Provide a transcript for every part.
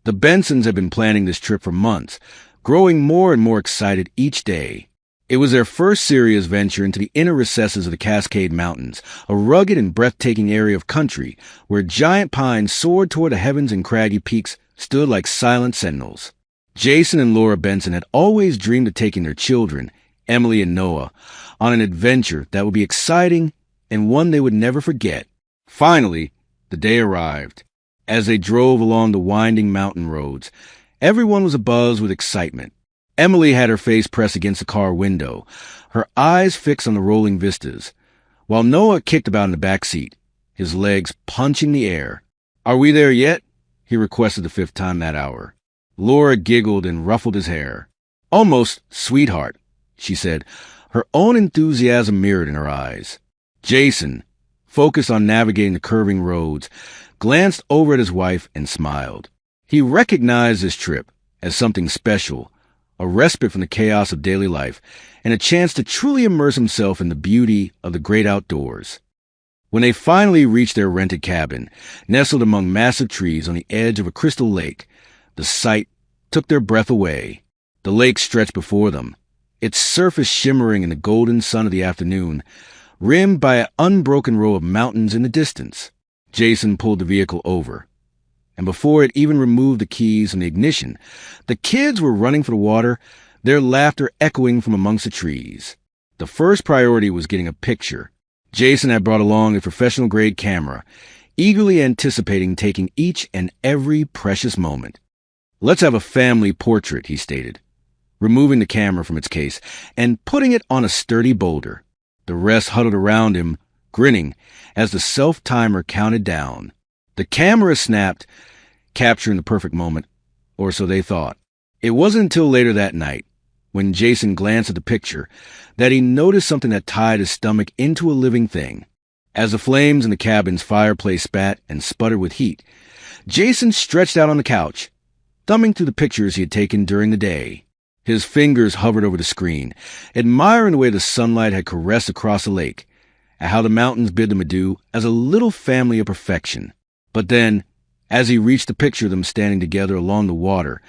The Bensons had been planning this trip for months, growing more and more excited each day. It was their first serious venture into the inner recesses of the Cascade Mountains, a rugged and breathtaking area of country where giant pines soared toward the heavens and craggy peaks stood like silent sentinels. Jason and Laura Benson had always dreamed of taking their children, Emily and Noah, on an adventure that would be exciting and one they would never forget. Finally, the day arrived. As they drove along the winding mountain roads, everyone was abuzz with excitement. Emily had her face pressed against the car window, her eyes fixed on the rolling vistas, while Noah kicked about in the back seat, his legs punching the air. "Are we there yet?" he requested the fifth time that hour. Laura giggled and ruffled his hair. "Almost, sweetheart," she said, her own enthusiasm mirrored in her eyes. Jason, focused on navigating the curving roads, glanced over at his wife and smiled. He recognized this trip as something special, a respite from the chaos of daily life, and a chance to truly immerse himself in the beauty of the great outdoors. When they finally reached their rented cabin, nestled among massive trees on the edge of a crystal lake, the sight took their breath away. The lake stretched before them, its surface shimmering in the golden sun of the afternoon, rimmed by an unbroken row of mountains in the distance. Jason pulled the vehicle over, and before it even removed the keys from the ignition, the kids were running for the water, their laughter echoing from amongst the trees. The first priority was getting a picture. Jason had brought along a professional-grade camera, eagerly anticipating taking each and every precious moment. "Let's have a family portrait," he stated, removing the camera from its case and putting it on a sturdy boulder. The rest huddled around him, grinning, as the self-timer counted down. The camera snapped, capturing the perfect moment, or so they thought. It wasn't until later that night, when Jason glanced at the picture, that he noticed something that tied his stomach into a living thing. As the flames in the cabin's fireplace spat and sputtered with heat, Jason stretched out on the couch, thumbing through the pictures he had taken during the day. His fingers hovered over the screen, admiring the way the sunlight had caressed across the lake, and how the mountains bid them adieu as a little family of perfection. But then, as he reached the picture of them standing together along the water,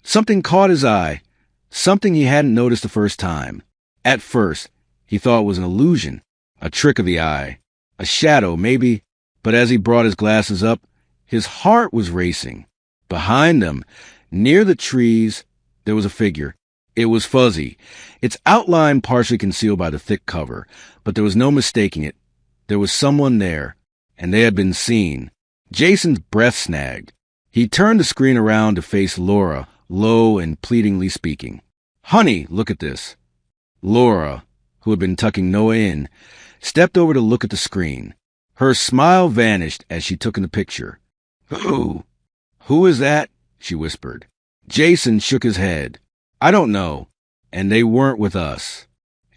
something caught his eye, something he hadn't noticed the first time. At first, he thought it was an illusion, a trick of the eye, a shadow, maybe, but as he brought his glasses up, his heart was racing. Behind them, near the trees, there was a figure. It was fuzzy, its outline partially concealed by the thick cover, but there was no mistaking it. There was someone there, and they had been seen. Jason's breath snagged. He turned the screen around to face Laura, low and pleadingly speaking. "Honey, look at this." Laura, who had been tucking Noah in, stepped over to look at the screen. Her smile vanished as she took in the picture. Who is that?" she whispered. Jason shook his head. "I don't know. And they weren't with us.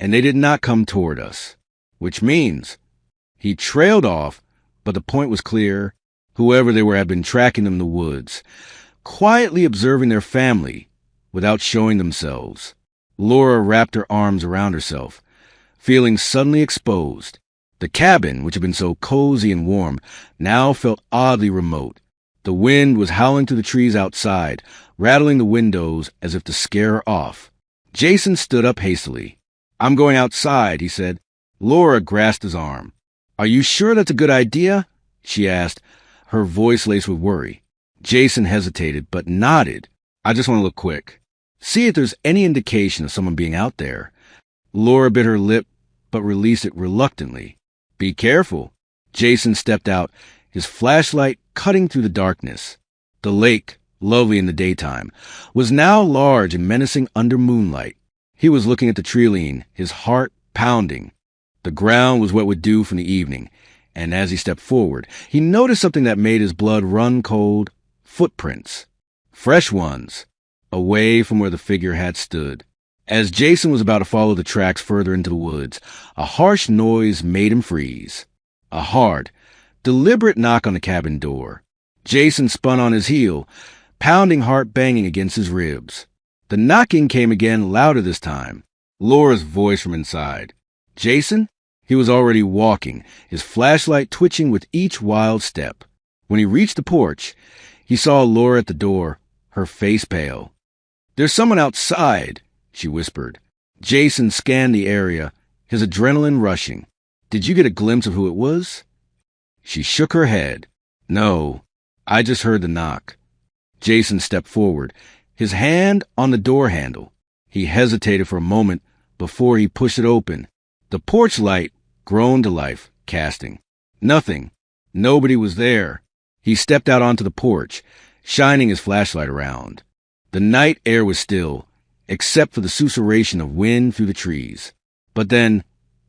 And they did not come toward us. Which means..." He trailed off, but the point was clear. Whoever they were had been tracking them in the woods, quietly observing their family without showing themselves. Laura wrapped her arms around herself, feeling suddenly exposed. The cabin, which had been so cozy and warm, now felt oddly remote. The wind was howling through the trees outside, rattling the windows as if to scare her off. Jason stood up hastily. "I'm going outside," he said. Laura grasped his arm. "Are you sure that's a good idea?" she asked, her voice laced with worry. Jason hesitated, but nodded. "I just want to look quick. See if there's any indication of someone being out there." Laura bit her lip, but released it reluctantly. "Be careful." Jason stepped out, his flashlight cutting through the darkness. The lake, lovely in the daytime, was now large and menacing under moonlight. He was looking at the treeline, his heart pounding. The ground was wet with dew from the evening, and as he stepped forward, he noticed something that made his blood run cold. Footprints. Fresh ones, away from where the figure had stood. As Jason was about to follow the tracks further into the woods, a harsh noise made him freeze. A hard, deliberate knock on the cabin door. Jason spun on his heel, pounding heart banging against his ribs. The knocking came again, louder this time. Laura's voice from inside. "Jason?" He was already walking, his flashlight twitching with each wild step. When he reached the porch, he saw Laura at the door, her face pale. "There's someone outside," she whispered. Jason scanned the area, his adrenaline rushing. "Did you get a glimpse of who it was?" She shook her head. "No, I just heard the knock." Jason stepped forward, his hand on the door handle. He hesitated for a moment before he pushed it open. The porch light groaned to life, casting. Nothing. Nobody was there. He stepped out onto the porch, shining his flashlight around. The night air was still, except for the susurration of wind through the trees. But then,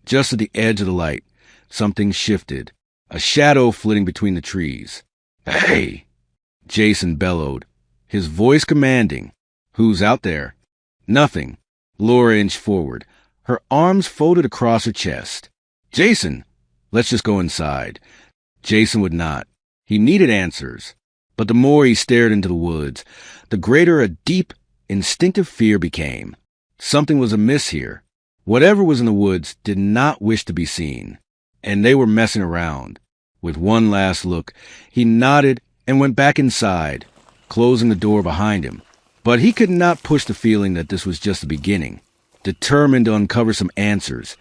just at the edge of the light, something shifted, a shadow flitting between the trees. "Hey!" Jason bellowed, his voice commanding. "Who's out there?" "Nothing." Laura inched forward, her arms folded across her chest. "Jason, let's just go inside." Jason would not. He needed answers. But the more he stared into the woods, the greater a deep, instinctive fear became. Something was amiss here. Whatever was in the woods did not wish to be seen. And they were messing around. With one last look, he nodded and went back inside, closing the door behind him. But he could not push the feeling that this was just the beginning. Determined to uncover some answers,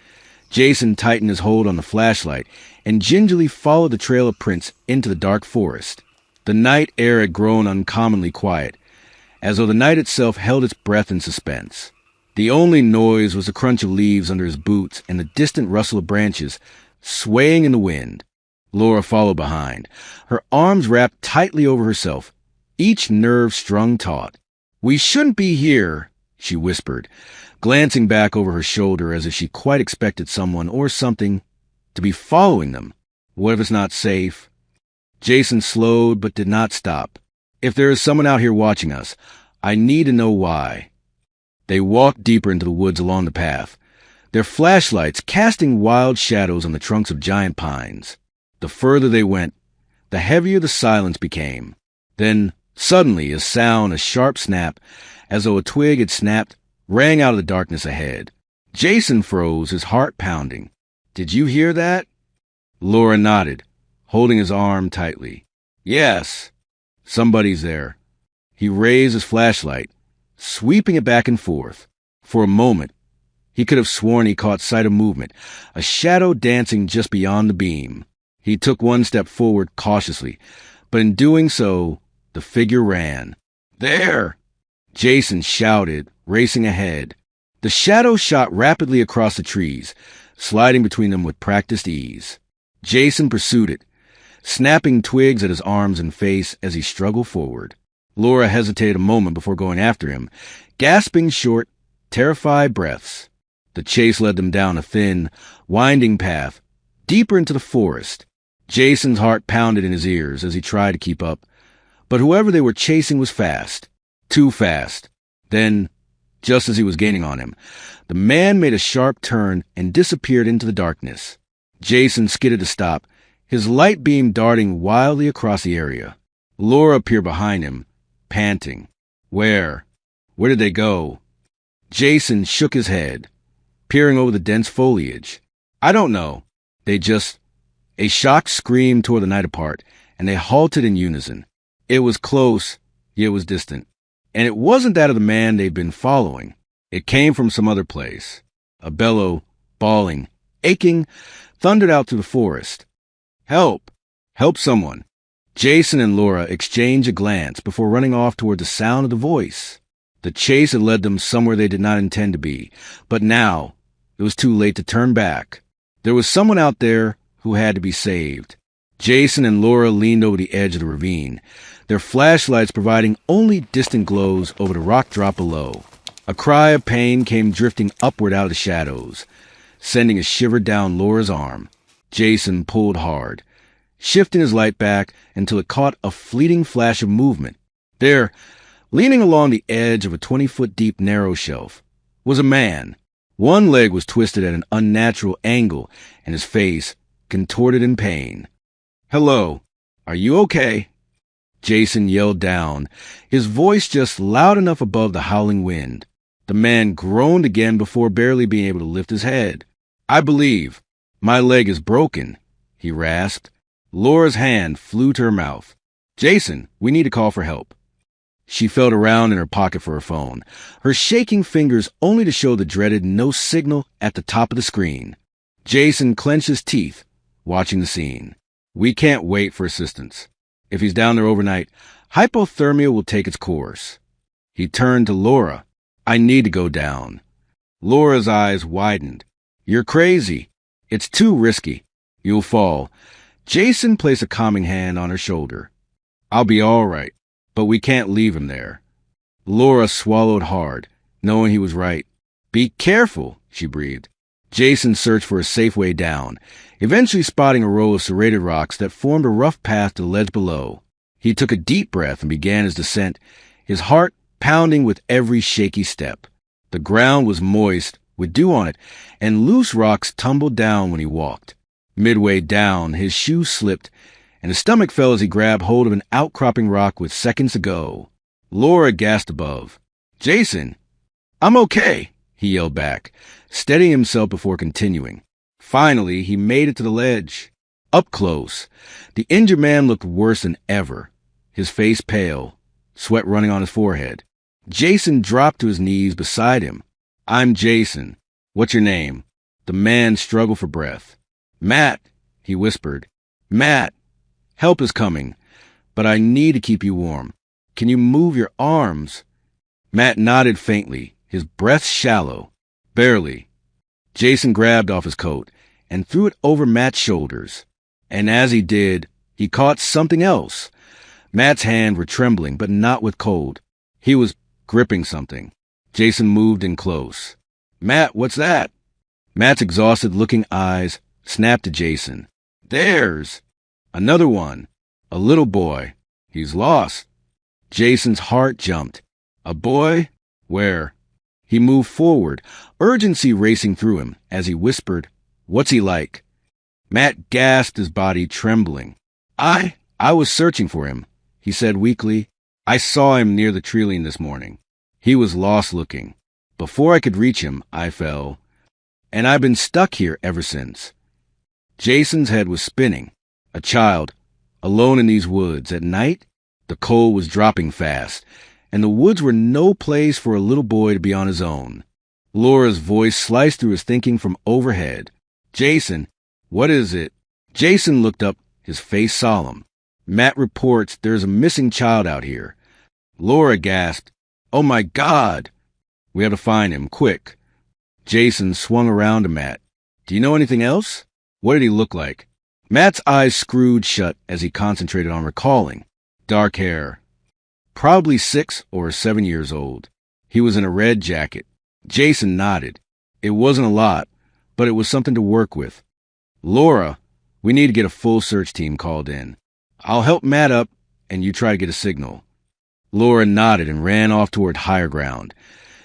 Jason tightened his hold on the flashlight and gingerly followed the trail of prints into the dark forest. The night air had grown uncommonly quiet, as though the night itself held its breath in suspense. The only noise was the crunch of leaves under his boots and the distant rustle of branches swaying in the wind. Laura followed behind, her arms wrapped tightly over herself, each nerve strung taut. "We shouldn't be here," she whispered, glancing back over her shoulder as if she quite expected someone or something to be following them. "What if it's not safe?" Jason slowed but did not stop. "If there is someone out here watching us, I need to know why." They walked deeper into the woods along the path, their flashlights casting wild shadows on the trunks of giant pines. The further they went, the heavier the silence became. Then, suddenly, a sharp snap, as though a twig had snapped, rang out of the darkness ahead. Jason froze, his heart pounding. "Did you hear that?" Laura nodded, holding his arm tightly. "Yes, somebody's there." He raised his flashlight, sweeping it back and forth. For a moment, he could have sworn he caught sight of movement, a shadow dancing just beyond the beam. He took one step forward cautiously, but in doing so, the figure ran. "There!" Jason shouted, racing ahead. The shadow shot rapidly across the trees, sliding between them with practiced ease. Jason pursued it, snapping twigs at his arms and face as he struggled forward. Laura hesitated a moment before going after him, gasping short, terrified breaths. The chase led them down a thin, winding path, deeper into the forest. Jason's heart pounded in his ears as he tried to keep up, but whoever they were chasing was fast. Too fast. Then, just as he was gaining on him, the man made a sharp turn and disappeared into the darkness. Jason skidded to stop, his light beam darting wildly across the area. Laura appeared behind him, panting. Where? Where did they go?" Jason shook his head, peering over the dense foliage. "I don't know. They just..." A shocked scream tore the night apart, and they halted in unison. It was close, yet it was distant. And it wasn't that of the man they'd been following. It came from some other place. A bellow, bawling, aching, thundered out through the forest. "Help! Help someone!" Jason and Laura exchanged a glance before running off toward the sound of the voice. The chase had led them somewhere they did not intend to be, but now it was too late to turn back. There was someone out there who had to be saved. Jason and Laura leaned over the edge of the ravine, their flashlights providing only distant glows over the rock drop below. A cry of pain came drifting upward out of the shadows, sending a shiver down Laura's arm. Jason pulled hard, shifting his light back until it caught a fleeting flash of movement. There, leaning along the edge of a 20-foot-deep narrow shelf, was a man. One leg was twisted at an unnatural angle, and his face contorted in pain. "Hello, are you okay?" Jason yelled down, his voice just loud enough above the howling wind. The man groaned again before barely being able to lift his head. "I believe my leg is broken," he rasped. Laura's hand flew to her mouth. "Jason, we need to call for help." She felt around in her pocket for her phone, her shaking fingers only to show the dreaded no signal at the top of the screen. Jason clenched his teeth, watching the scene. We can't wait for assistance. If he's down there overnight, hypothermia will take its course. He turned to Laura. I need to go down. Laura's eyes widened. You're crazy. It's too risky. You'll fall. Jason placed a calming hand on her shoulder. I'll be all right, but we can't leave him there. Laura swallowed hard, knowing he was right. Be careful, she breathed. Jason searched for a safe way down, eventually spotting a row of serrated rocks that formed a rough path to the ledge below. He took a deep breath and began his descent, his heart pounding with every shaky step. The ground was moist, with dew on it, and loose rocks tumbled down when he walked. Midway down, his shoe slipped, and his stomach fell as he grabbed hold of an outcropping rock with seconds to go. Laura gasped above. Jason! I'm okay, he yelled back, steadying himself before continuing. Finally, he made it to the ledge. Up close, the injured man looked worse than ever, his face pale, sweat running on his forehead. Jason dropped to his knees beside him. I'm Jason. What's your name? The man struggled for breath. Matt, he whispered. Matt, help is coming, but I need to keep you warm. Can you move your arms? Matt nodded faintly, his breath shallow. Barely. Jason grabbed off his coat and threw it over Matt's shoulders. And as he did, he caught something else. Matt's hands were trembling, but not with cold. He was gripping something. Jason moved in close. Matt, what's that? Matt's exhausted-looking eyes snapped to Jason. There's another one. A little boy. He's lost. Jason's heart jumped. A boy? Where? He moved forward, urgency racing through him as he whispered, What's he like? Matt gasped, his body trembling. I was searching for him, he said weakly. I saw him near the tree this morning. He was lost looking. Before I could reach him, I fell. And I've been stuck here ever since. Jason's head was spinning. A child, alone in these woods at night? The cold was dropping fast, and the woods were no place for a little boy to be on his own. Laura's voice sliced through his thinking from overhead. Jason, what is it? Jason looked up, his face solemn. Matt reports there's a missing child out here. Laura gasped, Oh my God! We have to find him, quick. Jason swung around to Matt. Do you know anything else? What did he look like? Matt's eyes screwed shut as he concentrated on recalling. Dark hair. Probably 6 or 7 years old. He was in a red jacket. Jason nodded. It wasn't a lot, but it was something to work with. Laura, we need to get a full search team called in. I'll help Matt up, and you try to get a signal. Laura nodded and ran off toward higher ground,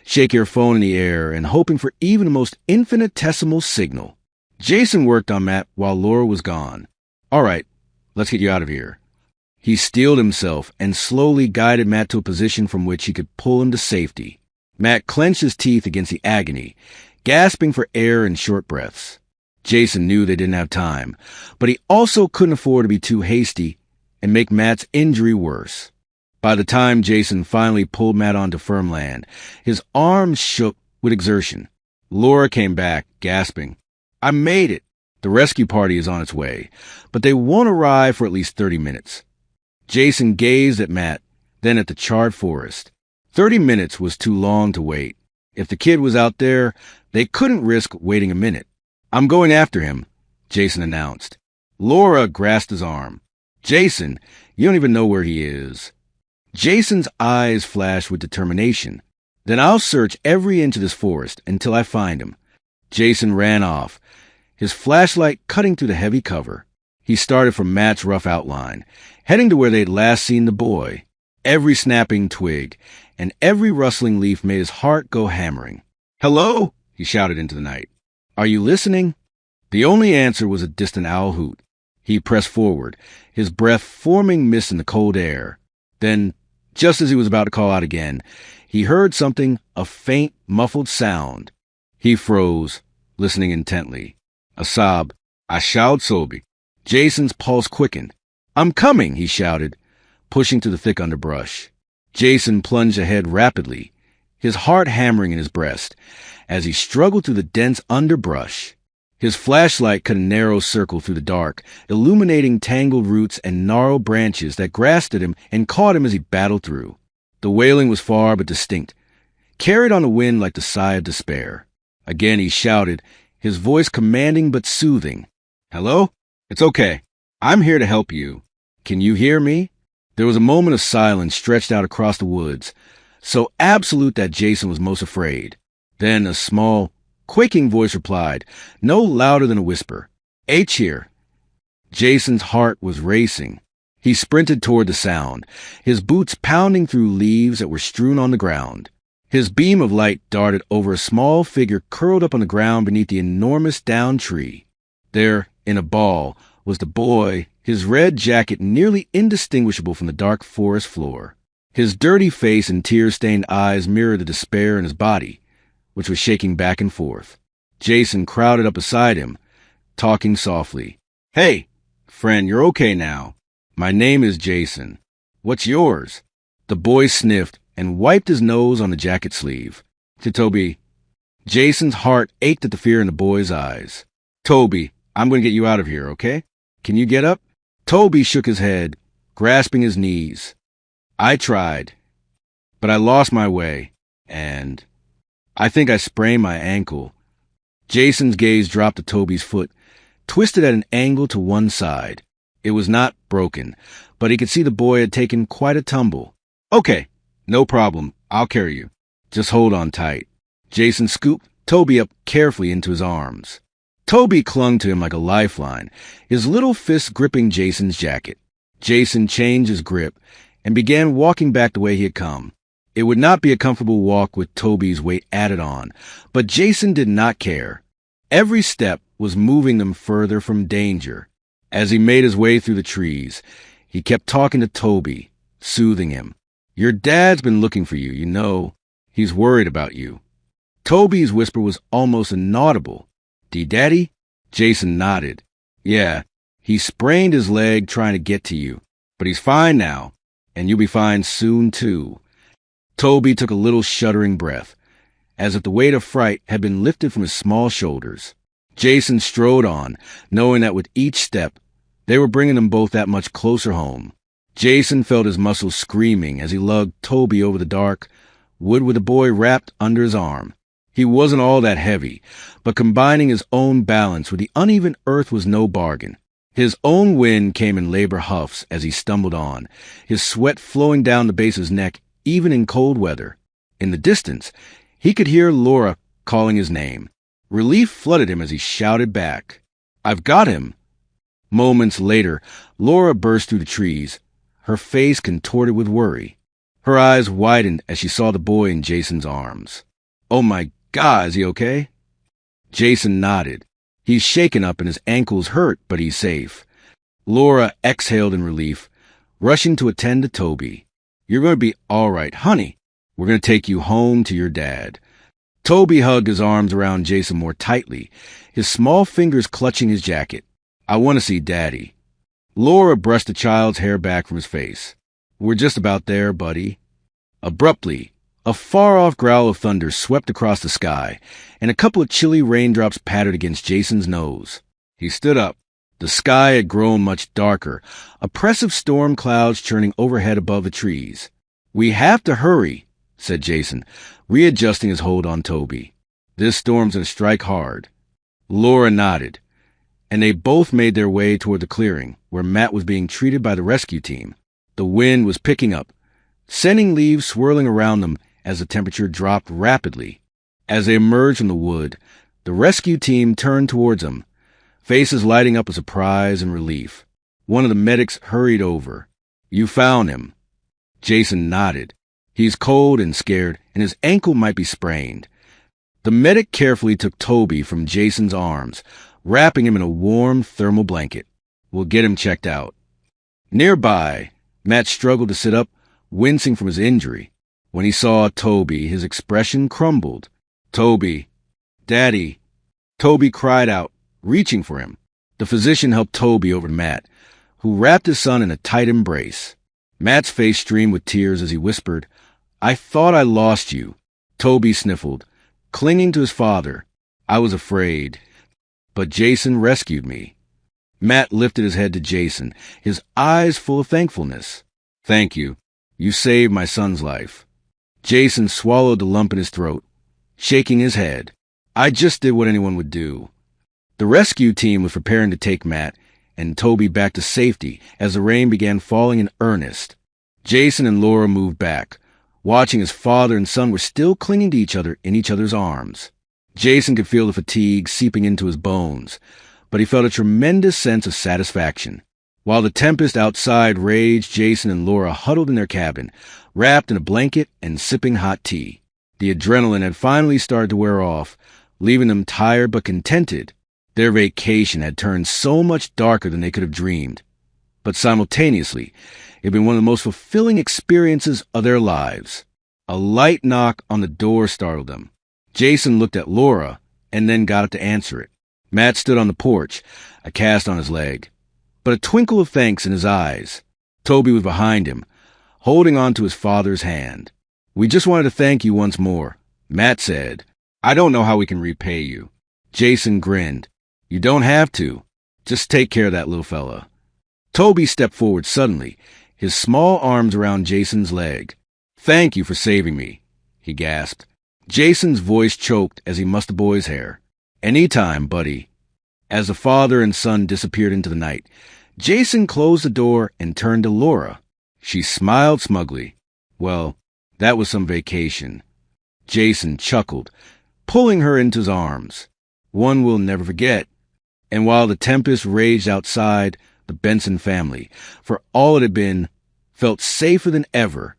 shaking her phone in the air and hoping for even the most infinitesimal signal. Jason worked on Matt while Laura was gone. All right, let's get you out of here. He steeled himself and slowly guided Matt to a position from which he could pull him to safety. Matt clenched his teeth against the agony, gasping for air in short breaths. Jason knew they didn't have time, but he also couldn't afford to be too hasty and make Matt's injury worse. By the time Jason finally pulled Matt onto firm land, his arms shook with exertion. Laura came back, gasping. I made it. The rescue party is on its way, but they won't arrive for at least 30 minutes. Jason gazed at Matt, then at the charred forest. 30 minutes was too long to wait. If the kid was out there, they couldn't risk waiting a minute. I'm going after him, Jason announced. Laura grasped his arm. Jason, you don't even know where he is. Jason's eyes flashed with determination. Then I'll search every inch of this forest until I find him. Jason ran off, his flashlight cutting through the heavy cover. He started from Matt's rough outline, heading to where they'd last seen the boy. Every snapping twig and every rustling leaf made his heart go hammering. Hello? He shouted into the night. Are you listening? The only answer was a distant owl hoot. He pressed forward, his breath forming mist in the cold air. Then, just as he was about to call out again, he heard something, a faint, muffled sound. He froze, listening intently. A sob. I shouted Sobi. Jason's pulse quickened. I'm coming, he shouted, pushing through the thick underbrush. Jason plunged ahead rapidly, his heart hammering in his breast, as he struggled through the dense underbrush. His flashlight cut a narrow circle through the dark, illuminating tangled roots and gnarled branches that grasped at him and caught him as he battled through. The wailing was far but distinct, carried on the wind like the sigh of despair. Again he shouted, his voice commanding but soothing. "Hello? It's okay. I'm here to help you. Can you hear me?" There was a moment of silence stretched out across the woods, so absolute that Jason was most afraid. Then a small, quaking voice replied, no louder than a whisper. "H here." Jason's heart was racing. He sprinted toward the sound, his boots pounding through leaves that were strewn on the ground. His beam of light darted over a small figure curled up on the ground beneath the enormous downed tree. There, in a ball, was the boy, his red jacket nearly indistinguishable from the dark forest floor. His dirty face and tear-stained eyes mirrored the despair in his body, which was shaking back and forth. Jason crowded up beside him, talking softly. "Hey, friend, you're okay now. My name is Jason. What's yours?" The boy sniffed and wiped his nose on the jacket sleeve. To Toby. Jason's heart ached at the fear in the boy's eyes. "Toby, I'm going to get you out of here, okay? Can you get up?" Toby shook his head, grasping his knees. "I tried, but I lost my way, and I think I sprained my ankle." Jason's gaze dropped to Toby's foot, twisted at an angle to one side. It was not broken, but he could see the boy had taken quite a tumble. "Okay, no problem. I'll carry you. Just hold on tight." Jason scooped Toby up carefully into his arms. Toby clung to him like a lifeline, his little fists gripping Jason's jacket. Jason changed his grip and began walking back the way he had come. It would not be a comfortable walk with Toby's weight added on, but Jason did not care. Every step was moving them further from danger. As he made his way through the trees, he kept talking to Toby, soothing him. "Your dad's been looking for you, you know. He's worried about you." Toby's whisper was almost inaudible. "Daddy?" Jason nodded. "Yeah, he sprained his leg trying to get to you, but he's fine now, and you'll be fine soon, too." Toby took a little shuddering breath, as if the weight of fright had been lifted from his small shoulders. Jason strode on, knowing that with each step, they were bringing them both that much closer home. Jason felt his muscles screaming as he lugged Toby over the dark wood with the boy wrapped under his arm. He wasn't all that heavy, but combining his own balance with the uneven earth was no bargain. His own wind came in labor huffs as he stumbled on, his sweat flowing down the base of his neck even in cold weather. In the distance, he could hear Laura calling his name. Relief flooded him as he shouted back, "I've got him!" Moments later, Laura burst through the trees, her face contorted with worry. Her eyes widened as she saw the boy in Jason's arms. "Oh my God, is he okay?" Jason nodded. "He's shaken up and his ankles hurt, but he's safe." Laura exhaled in relief, rushing to attend to Toby. "You're going to be all right, honey. We're going to take you home to your dad." Toby hugged his arms around Jason more tightly, his small fingers clutching his jacket. "I want to see Daddy." Laura brushed the child's hair back from his face. "We're just about there, buddy." Abruptly, a far-off growl of thunder swept across the sky, and a couple of chilly raindrops pattered against Jason's nose. He stood up. The sky had grown much darker, oppressive storm clouds churning overhead above the trees. "We have to hurry," said Jason, readjusting his hold on Toby. "This storm's going to strike hard." Laura nodded, and they both made their way toward the clearing, where Matt was being treated by the rescue team. The wind was picking up, sending leaves swirling around them as the temperature dropped rapidly. As they emerged from the wood, the rescue team turned towards them, faces lighting up with surprise and relief. One of the medics hurried over. "You found him." Jason nodded. "He's cold and scared, and his ankle might be sprained." The medic carefully took Toby from Jason's arms, wrapping him in a warm thermal blanket. "We'll get him checked out." Nearby, Matt struggled to sit up, wincing from his injury. When he saw Toby, his expression crumbled. "Toby, Daddy." Toby cried out, reaching for him. The physician helped Toby over to Matt, who wrapped his son in a tight embrace. Matt's face streamed with tears as he whispered, "I thought I lost you." Toby sniffled, clinging to his father. "I was afraid, but Jason rescued me." Matt lifted his head to Jason, his eyes full of thankfulness. "Thank you. You saved my son's life." Jason swallowed the lump in his throat, shaking his head. "I just did what anyone would do." The rescue team was preparing to take Matt and Toby back to safety as the rain began falling in earnest. Jason and Laura moved back, watching as father and son were still clinging to each other in each other's arms. Jason could feel the fatigue seeping into his bones, but he felt a tremendous sense of satisfaction. While the tempest outside raged, Jason and Laura huddled in their cabin, wrapped in a blanket and sipping hot tea. The adrenaline had finally started to wear off, leaving them tired but contented. Their vacation had turned so much darker than they could have dreamed. But simultaneously, it had been one of the most fulfilling experiences of their lives. A light knock on the door startled them. Jason looked at Laura and then got up to answer it. Matt stood on the porch, a cast on his leg, but a twinkle of thanks in his eyes. Toby was behind him, holding on to his father's hand. "We just wanted to thank you once more," Matt said. "I don't know how we can repay you." Jason grinned. "You don't have to. Just take care of that little fella." Toby stepped forward suddenly, his small arms around Jason's leg. "Thank you for saving me," he gasped. Jason's voice choked as he mussed the boy's hair. "Anytime, buddy." As the father and son disappeared into the night, Jason closed the door and turned to Laura. She smiled smugly. Well, that was some vacation. Jason chuckled, pulling her into his arms. One will never forget. And while the tempest raged outside, the Benson family, for all it had been, felt safer than ever